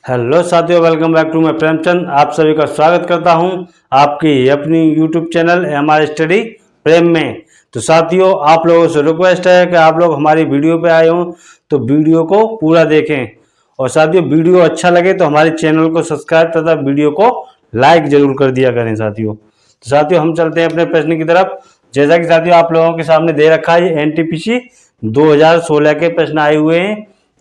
Hello साथियों, welcome back to मैं प्रेमचंद। आप सभी का स्वागत करता हूं आपकी अपनी यूट्यूब चैनल एमआर स्टडी प्रेम में। तो साथियों, आप लोगों से रिक्वेस्ट है कि आप लोग हमारी वीडियो पे आए हों तो वीडियो को पूरा देखें, और साथियों वीडियो अच्छा लगे तो हमारे चैनल को सब्सक्राइब तथा वीडियो को लाइक जरूर कर दिया करें साथियों। तो साथियों, हम चलते हैं अपने प्रश्न की तरफ। जैसा कि साथियों आप लोगों के सामने दे रखा है, एनटीपीसी 2016 के प्रश्न आए हुए हैं।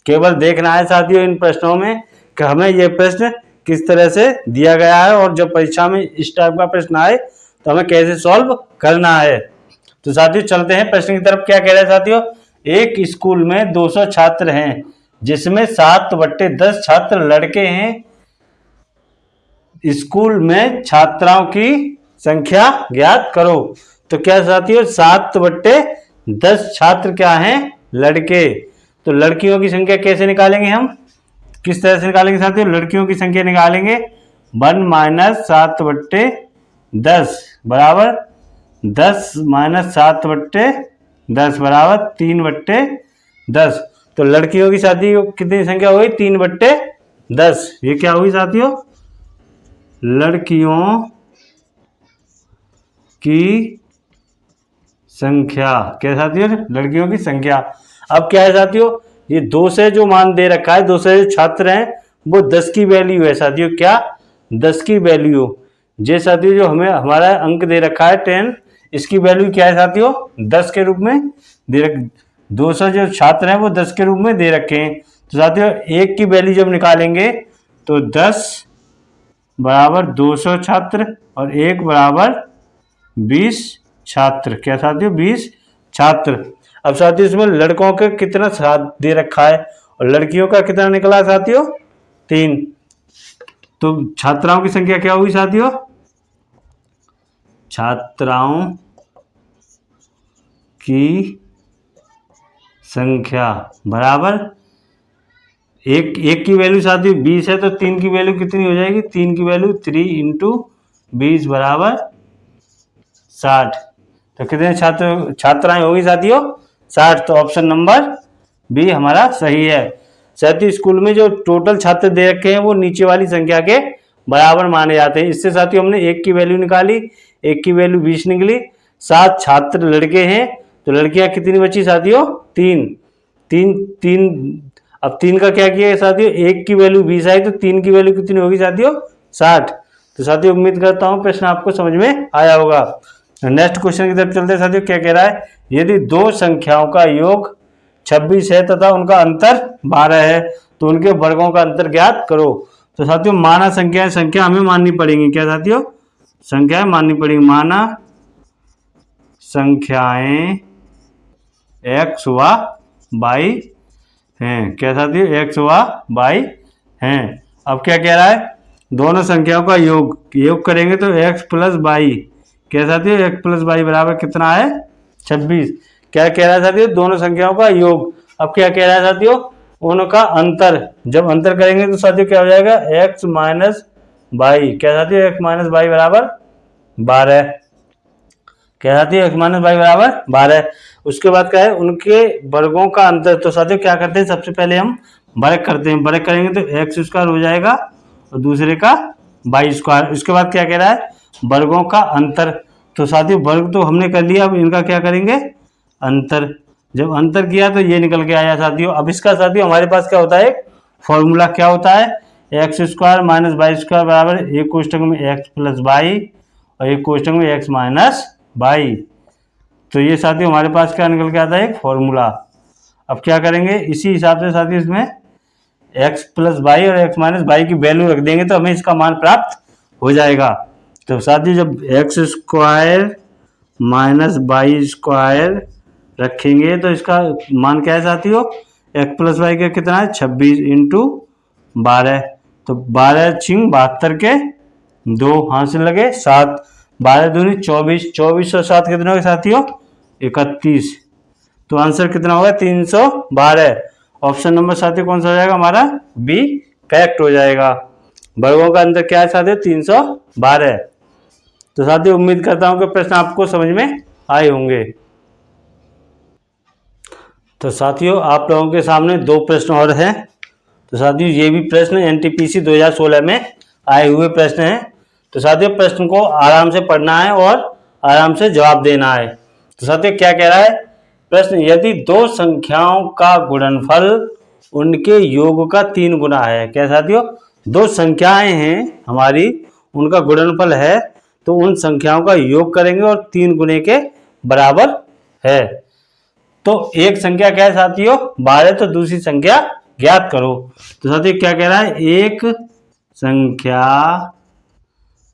केवल देखना है साथियों इन प्रश्नों में कि हमें ये प्रश्न किस तरह से दिया गया है, और जब परीक्षा में इस टाइप का प्रश्न आए तो हमें कैसे सॉल्व करना है। तो साथियों चलते हैं प्रश्न की तरफ। क्या कह रहे हैं साथियों, एक स्कूल में 200 छात्र हैं जिसमें 7/10 छात्र लड़के हैं। स्कूल में छात्राओं की संख्या ज्ञात करो। तो क्या साथियों, 7/10 छात्र क्या हैं, लड़के। तो लड़कियों की संख्या कैसे निकालेंगे हम, किस तरह से निकालेंगे साथियों, लड़कियों की संख्या निकालेंगे 1 - 7/10 बराबर 10 - 7/10 बराबर 3/10। तो लड़कियों की साथियों कितनी संख्या हुई, 3/10। ये क्या हुई साथियों, लड़कियों की संख्या। क्या साथियों, लड़कियों की संख्या। अब क्या है साथियों, ये 2 से जो मान दे रखा है, 2 से जो छात्र हैं वो 10 की वैल्यू है साथियों। क्या, 10 की वैल्यू। जे साथियों जो हमें हमारा अंक दे रखा है 10, इसकी वैल्यू क्या है साथियों, 10 के रूप में दे रख। 200 जो छात्र हैं वो 10 के रूप में दे रखे हैं। तो साथियों एक की वैल्यू जब निकालेंगे तो 10 बराबर 200 छात्र और 1 बराबर 20 छात्र। क्या साथियों, 20 छात्र। अब साथियों इसमें लड़कों के कितना साथ दे रखा है और लड़कियों का कितना निकला है साथियों, 3। तो छात्राओं की संख्या क्या हुई साथियों, छात्राओं की संख्या बराबर एक की वैल्यू साथियों 20 है, तो 3 की वैल्यू कितनी हो जाएगी, 3 की वैल्यू 3 × 20 बराबर 60। तो कितने छात्राएं होगी साथियों, 60। तो ऑप्शन नंबर बी हमारा सही है। साथियों स्कूल में जो टोटल छात्र दे रखे हैं वो नीचे वाली संख्या के बराबर माने जाते हैं। इससे साथियों हमने 1 की वैल्यू निकाली, 1 की वैल्यू 20 निकली। 7 छात्र लड़के हैं तो लड़कियां कितनी बची साथियों, 3 3 3। अब 3 का क्या किया साथियों, 1 की वैल्यू 20 आई तो 3 की वैल्यू कितनी होगी साथियों, 60। तो साथियों उम्मीद करता हूं प्रश्न आपको समझ में आया होगा। नेक्स्ट क्वेश्चन की तरफ चलते हैं साथियों। क्या कह रहा है, यदि 2 संख्याओं का योग 26 है तथा उनका अंतर 12 है तो उनके वर्गों का अंतर ज्ञात करो। तो साथियों माना संख्या हमें माननी पड़ेंगी। क्या साथियों, संख्याएं माननी पड़ेंगी। माना संख्याएं x व y हैं। क्या साथियों, x व y हैं। अब क्या कह रहा है, दोनों संख्याओं का योग करेंगे तो x + y। क्या साथियों, x + y बराबर कितना है, 26। क्या कह रहा है साथियों, दोनों संख्याओं का योग। अब क्या कह रहा है साथियों, उनका अंतर। जब अंतर करेंगे तो साथियों क्या हो जाएगा, x - y। क्या साथियों, x - y बराबर 12। क्या साथियों, x - y बराबर 12। उसके बाद क्या है, उनके वर्गों का अंतर। तो साथियों क्या करते हैं, सबसे पहले हम वर्ग करते हैं। वर्ग करेंगे तो x² हो जाएगा और दूसरे का y²। उसके बाद क्या कह रहा है, वर्गों का अंतर। तो साथियों वर्ग तो हमने कर लिया, अब इनका क्या करेंगे, अंतर। जब अंतर किया तो ये निकल के आया साथियों। अब इसका साथियों हमारे पास क्या होता है, फॉर्मूला क्या होता है, x² - y² बराबर एक कोष्टक में x + y और एक कोष्टक में x - y। तो ये साथियों हमारे पास क्या निकल के आता है, एक फॉर्मूला। अब क्या करेंगे, इसी हिसाब से साथियों इसमें x + y और x - y की वैल्यू रख देंगे तो हमें इसका मान प्राप्त हो जाएगा। तो साथियों जब x² - y² रखेंगे तो इसका मान क्या है साथियों, x + y का कितना है, 26 × 12। तो 12 × 72 के 2 हाथ से लगे 7, 12 दूनी 24, 24 और 7 कितने हो गए साथियों, 31। तो आंसर कितना होगा, 312। ऑप्शन नंबर साथियों कौन सा हो जाएगा हमारा, बी करेक्ट हो जाएगा। वर्गों का अंतर क्या है साथियों, 312। तो साथियों उम्मीद करता हूं कि प्रश्न आपको समझ में आए होंगे। तो साथियों आप लोगों के सामने 2 प्रश्न और हैं। तो साथियों ये भी प्रश्न एनटीपीसी 2016 में आए हुए प्रश्न हैं। तो साथियों प्रश्न को आराम से पढ़ना है और आराम से जवाब देना है। तो साथियों क्या कह रहा है प्रश्न, यदि दो संख्याओं का गुणनफल उनके योग का 3 गुना है। क्या साथियों, दो संख्याएं हैं हमारी, उनका गुणनफल है, तो उन संख्याओं का योग करेंगे और 3 गुने के बराबर है। तो एक संख्या क्या है साथियों 12, तो दूसरी संख्या ज्ञात करो। तो साथियों क्या कह रहा है, एक संख्या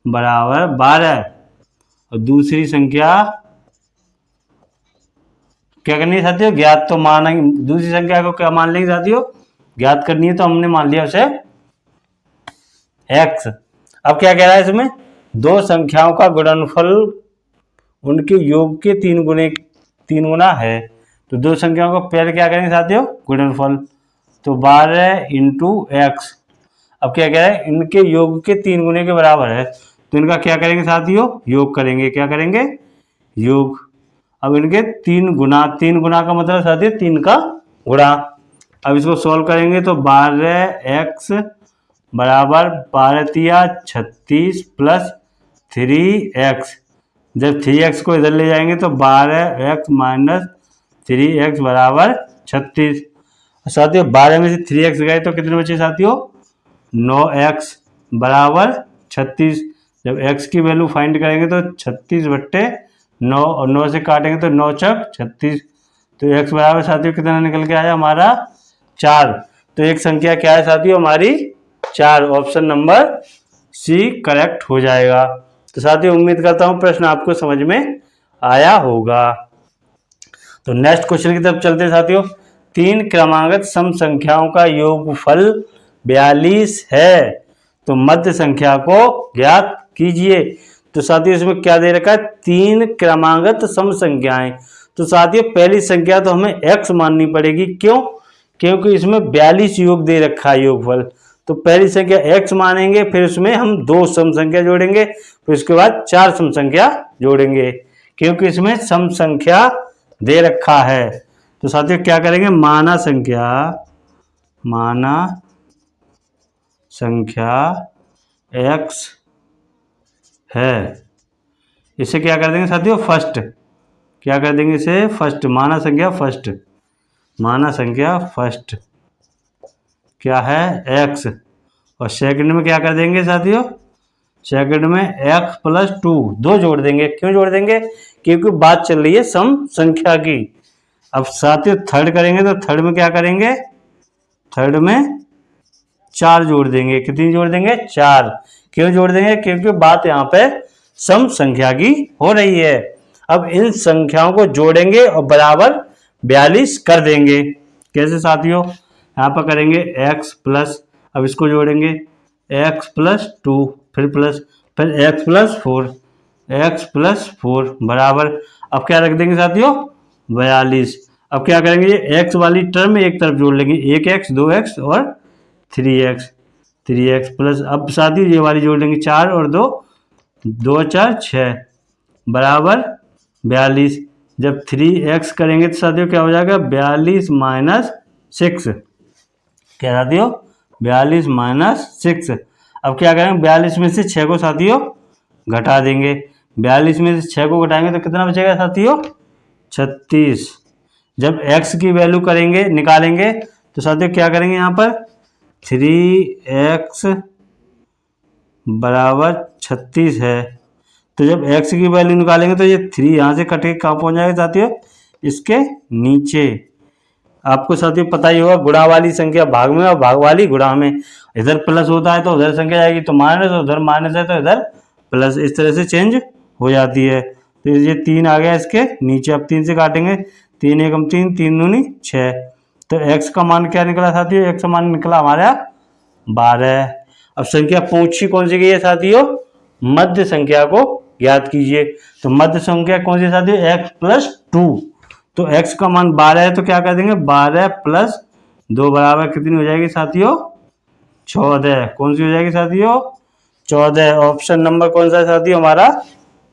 बराबर 12 और दूसरी संख्या क्या करनी है साथियों, ज्ञात। तो मानेंगे दूसरी संख्या को क्या मान लेंगे साथियों, ज्ञात करनी है, तो हमने मान लिया उसे x। अब क्या कह रहा है इसमें, दो संख्याओं का गुणनफल उनके योग के 3 गुना है। तो दो संख्याओं को पहले क्या करेंगे साथियों, गुणनफल, तो 12 इंटू एक्स। अब क्या कह रहा है, इनके योग के 3 गुने के बराबर है, तो इनका क्या करेंगे साथियों, योग करेंगे। क्या करेंगे, योग। अब इनके 3 गुना का मतलब साथियों 3 का गुणा। अब इसको सॉल्व करेंगे तो 12x बराबर 12 36 प्लस 3x। जब 3x को इधर ले जाएंगे तो 12x माइनस 3x बराबर 36। साथियों 12 में से 3x गए तो कितने बचे साथियों, 9x बराबर 36। जब x की वैल्यू फाइंड करेंगे तो 36/9 और 9 से काटेंगे तो 9 चक 36। तो x बराबर साथियों कितना निकल के आया हमारा 4। तो एक संख्या क्या है साथियों हमारी 4। ऑप्शन नंबर सी करेक्ट हो जाएगा। तो साथियों उम्मीद करता हूं प्रश्न आपको समझ में आया होगा। तो नेक्स्ट क्वेश्चन की तरफ चलते हैं साथियों। 3 क्रमागत सम संख्याओं का योगफल 42 है, तो मध्य संख्या को ज्ञात कीजिए। तो साथियों इसमें क्या दे रखा है, 3 क्रमागत सम संख्याएं। तो साथियों पहली संख्या तो हमें x माननी पड़ेगी, क्यों, क्योंकि इसमें 42 योग दे रखा है योगफल। तो पहली संख्या x मानेंगे, फिर उसमें हम 2 सम संख्या जोड़ेंगे, फिर उसके बाद 4 सम संख्या जोड़ेंगे, क्योंकि इसमें सम संख्या दे रखा है। तो साथियों क्या करेंगे, माना संख्या x है, इसे क्या कर देंगे साथियों फर्स्ट। क्या कर देंगे इसे फर्स्ट, माना संख्या फर्स्ट क्या है x। और सेकंड में क्या कर देंगे साथियों, सेकंड में x प्लस 2 2 जोड़ देंगे। क्यों जोड़ देंगे, क्योंकि बात चल रही है सम संख्या की। अब साथियों थर्ड करेंगे तो थर्ड में क्या करेंगे, थर्ड में 4 जोड़ देंगे। कितनी जोड़ देंगे, 4। क्यों जोड़ देंगे, क्योंकि बात यहाँ पे सम संख्या की हो रही है। अब इन संख्याओं को जोड़ेंगे और बराबर 42 कर देंगे। कैसे साथियों, यहाँ पर करेंगे x प्लस, अब इसको जोड़ेंगे x प्लस 2, फिर प्लस, फिर x प्लस 4 बराबर, अब क्या रख देंगे साथियों 42। अब क्या करेंगे, ये x वाली टर्म एक तरफ जोड़ लेंगे, 1x 2x और 3x प्लस, अब साथियों ये वाली जोड़ लेंगे 4 और 2 2 4 6 बराबर 42। जब 3x करेंगे तो साथियों क्या हो जाएगा 42 माइनस 6। क्या साथियों 42 माइनस 6। अब क्या करेंगे 42 में से 6 को साथियों घटा देंगे। 42 में से 6 को घटाएंगे तो कितना बचेगा साथियों 36। जब x की वैल्यू करेंगे निकालेंगे तो साथियों क्या करेंगे, यहाँ पर 3x बराबर 36 है। तो जब x की वैल्यू निकालेंगे तो ये 3 यहाँ से कट के कहाँ पहुँच जाएगा साथियों, इसके नीचे। आपको साथियों पता ही होगा गुणा वाली संख्या भाग में और भाग वाली गुणा में, इधर प्लस होता है तो उधर संख्या जाएगी तो माइनस, उधर माइनस है तो इधर प्लस, इस तरह से चेंज हो जाती है। तो ये 3 आ गया इसके नीचे। अब 3 से काटेंगे, 3 एकम 3 3 दूनी 6। तो x का मान क्या निकला साथियों, x का मान निकला हमारा 12। अब संख्या पूछी कौन सी गई है साथियों, मध्य संख्या को ज्ञात कीजिए। तो मध्य संख्या कौन सी साथियों, x प्लस 2। तो x का मान 12 है तो क्या कर देंगे 12 प्लस 2 बराबर कितनी हो जाएगी साथियों 14। कौन सी हो जाएगी साथियों 14। ऑप्शन नंबर कौन सा है साथियों हमारा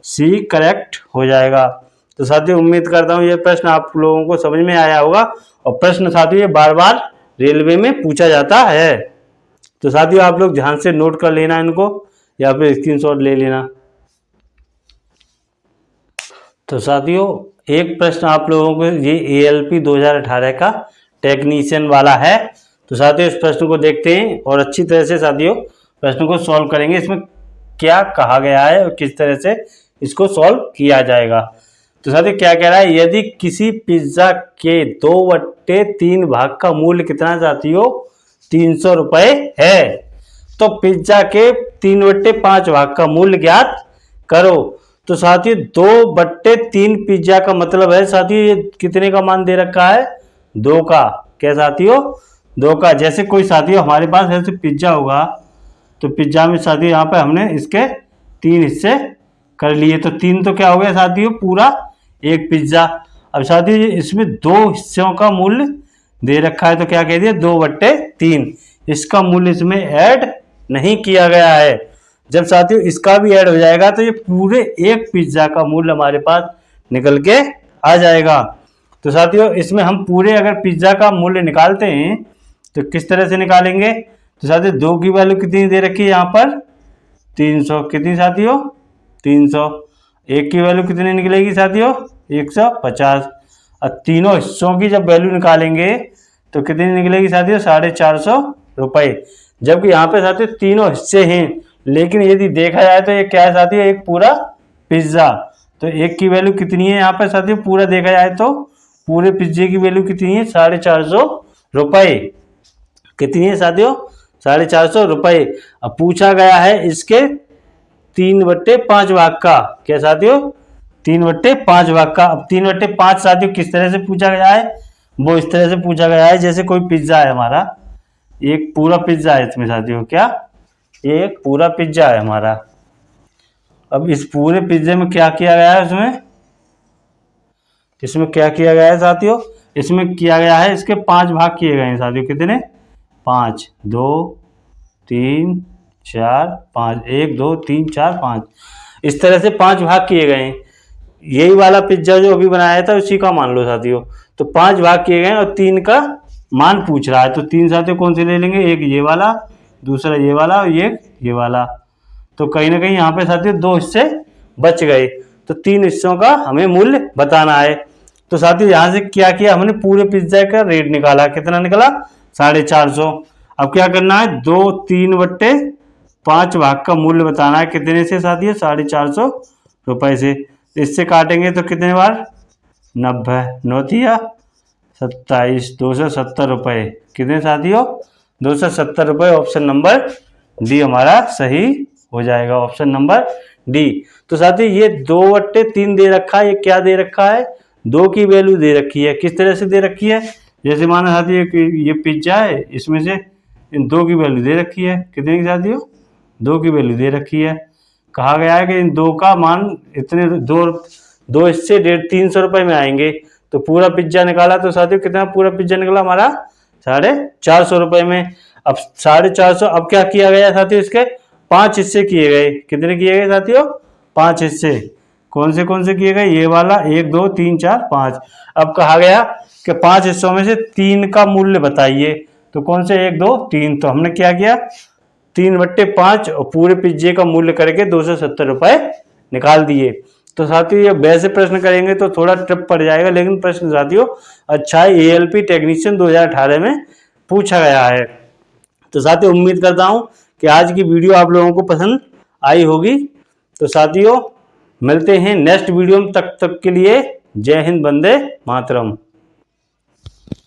सी करेक्ट हो जाएगा। तो साथियों उम्मीद करता हूँ ये प्रश्न आप लोगों को समझ में आया होगा। और प्रश्न साथियों ये बार बार रेलवे में पूछा जाता है। तो साथियों आप लोग ध्यान से नोट कर लेना इनको या फिर स्क्रीनशॉट ले लेना। तो साथियों एक प्रश्न आप लोगों को ये ALP 2018 का टेक्नीशियन वाला है। तो साथियों इस प्रश्न को देखते हैं और अच्छी तरह से साथियों प्रश्न को सॉल्व करेंगे। इसमें क्या कहा गया है और किस तरह से इसको सॉल्व किया जाएगा। तो साथियों क्या कह रहा है, यदि किसी पिज्जा के 2/3 भाग का मूल्य कितना साथियों 300 रुपये है, तो पिज्जा के 3/5 भाग का मूल्य ज्ञात करो। तो साथियों 2/3 पिज्जा का मतलब है साथियों ये कितने का मान दे रखा है, 2 का। क्या साथियों 2 का। जैसे कोई साथियों हमारे पास ऐसे पिज्जा होगा तो पिज्जा में साथियों यहाँ पे हमने इसके 3 हिस्से कर लिए, तो 3 तो क्या हो गया साथियों पूरा एक पिज्जा। अब साथियों इसमें 2 हिस्सों का मूल्य दे रखा है तो क्या कह दिया 2/3। इसका मूल्य इसमें ऐड नहीं किया गया है। जब साथियों इसका भी ऐड हो जाएगा तो ये पूरे एक पिज्जा का मूल्य हमारे पास निकल के आ जाएगा। तो साथियों इसमें हम पूरे अगर पिज्जा का मूल्य निकालते हैं तो किस तरह से निकालेंगे। तो साथियों 2 की वैल्यू कितनी दे रखी है यहाँ पर 300, कितनी साथियों 300। 1 की वैल्यू कितनी निकलेगी साथियों 150। अब तीनों हिस्सों की जब वैल्यू निकालेंगे तो कितनी निकलेगी साथियों 450 रुपये। जबकि यहाँ पे साथियों तीनों हिस्से हैं, लेकिन यदि देखा जाए तो ये क्या है साथियों एक पूरा पिज्जा। तो 1 की वैल्यू कितनी है यहाँ पर साथियों पूरा देखा जाए तो पूरे पिज्जे की वैल्यू कितनी है 450 रुपये। कितनी है साथियों 450 रुपये। अब पूछा गया है इसके 3/5 भाग का। क्या साथियों 3/5 भाग का। अब 3/5 साथियों किस तरह से पूछा गया है, वो इस तरह से पूछा गया है जैसे कोई पिज्जा है हमारा, एक पूरा पिज्जा है इसमें साथियों, क्या एक पूरा पिज्जा है हमारा। अब इस पूरे पिज्जे में क्या किया गया है, इसमें क्या किया गया है साथियों, इसमें किया गया है इसके 5 भाग किए गए हैं साथियों। कितने 5, 2 3 4 5, 1 2 3 4 5, इस तरह से 5 भाग किए गए हैं। यही वाला पिज्जा जो अभी बनाया था उसी का मान लो साथियों। तो 5 भाग किए गए और 3 का मान पूछ रहा है। तो 3 साथियों कौन से ले लेंगे, एक ये वाला, दूसरा ये वाला और ये वाला। तो कहीं ना कहीं यहाँ पे साथियों 2 हिस्से बच गए। तो 3 हिस्सों का हमें मूल्य बताना है। तो साथियों यहाँ से क्या किया हमने पूरे पिज्जा का रेट निकाला, कितना निकला 450। अब क्या करना है 2 3/5 भाग का मूल्य बताना है, कितने से साथियों 450 रुपये से। इससे काटेंगे तो कितने बार 90, 9 या 27, 270 रुपये। कितने साथियों 270 रुपये। ऑप्शन नंबर डी हमारा सही हो जाएगा, ऑप्शन नंबर डी। तो साथियों ये 2/3 दे रखा है, ये क्या दे रखा है 2 की वैल्यू दे रखी है। किस तरह से दे रखी है, जैसे माना साथियों ये पिज्जा है, इसमें से इन 2 की वैल्यू दे रखी है, कितने की साथियों 2 की वैल्यू दे रखी है। कहा गया है कि इन 2 का मान इतने 2 हिस्से 350 रुपये में आएंगे। तो पूरा पिज्जा निकाला तो साथियों कितना पूरा पिज्जा निकला हमारा 450 रुपये में। अब 450, अब क्या किया गया साथियों इसके 5 हिस्से किए गए। कितने किए गए साथियों 5 हिस्से। कौन से किए गए, ये वाला 1 2 3 4 5। अब कहा गया कि 5 हिस्सों में से 3 का मूल्य बताइए। तो कौन से 1 2 3, तो हमने क्या किया 3/5 और पूरे पिज्जे का मूल्य करके 270 रुपये निकाल दिए। तो साथियों ये वैसे प्रश्न करेंगे तो थोड़ा ट्रिप पड़ जाएगा, लेकिन प्रश्न साथियों अच्छा है ALP टेक्नीशियन 2018 में पूछा गया है। तो साथियों उम्मीद करता हूं कि आज की वीडियो आप लोगों को पसंद आई होगी। तो साथियों मिलते हैं नेक्स्ट वीडियो में, तब तक के लिए जय हिंद, वंदे मातरम।